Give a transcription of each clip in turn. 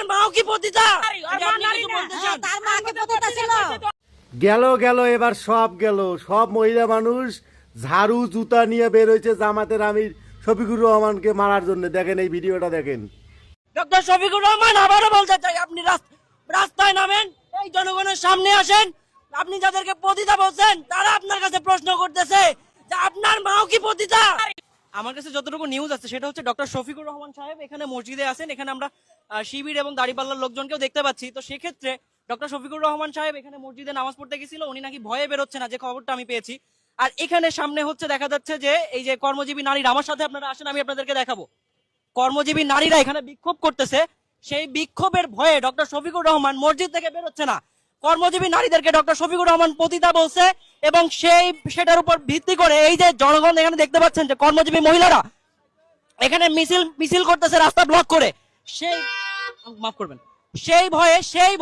আপনার মাও কি পতিতা? গেল গেল এবার সব গেল, সব মহিলা মানুষ ঝাড়ু জুতা নিয়ে বের হয়েছে জামাতের আমির শফিকুর রহমানকে মারার জন্য। দেখেন এই ভিডিওটা দেখেন। ডক্টর শফিকুর রহমান, আবারও বলতে চাই, আপনি রাস্তায় নামেন, এই জনগণের সামনে আসেন। আপনি যাদেরকে পতিতা বলছেন তারা আপনার কাছে প্রশ্ন করতেছে যে আপনার মাও কি পতিতা? আমার কাছে যতটুকু নিউজ আছে সেটা হচ্ছে ডক্টর শফিকুর রহমান সাহেব এখানে মসজিদে আছেন। এখানে আমরা শিবির এবং দাড়িপাল্লার লোকজনকেও দেখতে পাচ্ছি। তো সেক্ষেত্রে ডক্টর শফিকুর রহমান সাহেব এখানে মসজিদে নামাজ পড়তে গেছিল, উনি নাকি ভয়ে বেরোচ্ছে না, যে খবরটা আমি পেয়েছি। আর এখানে সামনে হচ্ছে দেখা যাচ্ছে যে এই যে কর্মজীবী নারীরা, আমার সাথে আপনারা আসেন, আমি আপনাদেরকে দেখাবো। কর্মজীবী নারীরা এখানে বিক্ষোভ করতেছে, সেই বিক্ষোভের ভয়ে ডক্টর শফিকুর রহমান মসজিদ থেকে বেরোচ্ছে না। কর্মজীবী নারীদেরকে ডক্টর শফিকুর রহমান পতিতা বলছে এবং সেটার উপর ভিত্তি করে এই যে জনগণ এখানে দেখতে পাচ্ছেন যে কর্মজীবী মহিলারা এখানে মিছিল করতেছে রাস্তা ব্লক করে। সেই মাফ করবেন, সেই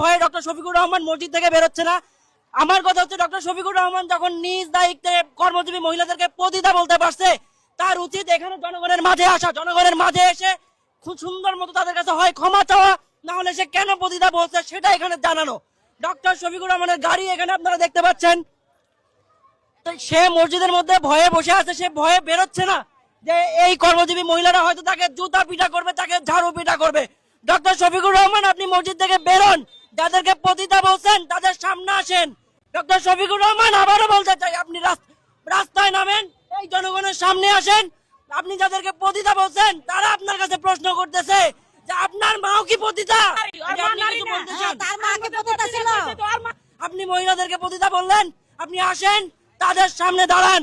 ভয়ে ডক্টর শফিকুর রহমান মসজিদ থেকে বেরোচ্ছে না। আমার কথা হচ্ছে ডক্টর শফিকুর রহমান যখন নিজ দায়িত্বে কর্মজীবী মহিলাদেরকে পতিতা বলতে পারছে, তার উচিত এখানে জনগণের মাঝে আসা, জনগণের মাঝে এসে খুব সুন্দর মতো তাদের কাছে হয় ক্ষমা চাওয়া, না হলে সে কেন পতিতা বলছে সেটা এখানে জানানো। ডক্টর শফিকুর রহমানের গাড়ি এখানে আপনারা দেখতে পাচ্ছেন, সে মসজিদের মধ্যে ভয়ে বসে আছে, সে ভয়ে বেরোচ্ছে না যে এই কর্মজীবী মহিলারা হয়তো তাকে জুতা পিটা করবে, তাকে ঝাড়ু পিটা করবে। ডক্টর শফিকুর রহমান, আপনি মসজিদ থেকে বেরোন, যাদেরকে পতিতা বলছেন তাদের সামনে আসেন। ডক্টর শফিকুর রহমান, আবারও বলতে চাই, আপনি রাস্তায় নামেন, এই জনগণের সামনে আসেন। আপনি যাদেরকে পতিতা বলছেন তারা আপনার কাছে প্রশ্ন করতেছে যে আপনার মাও কি পতিতা? আপনি মহিলাদেরকে পতিতা বললেন, আপনি আসেন, তাদের সামনে দাঁড়ান।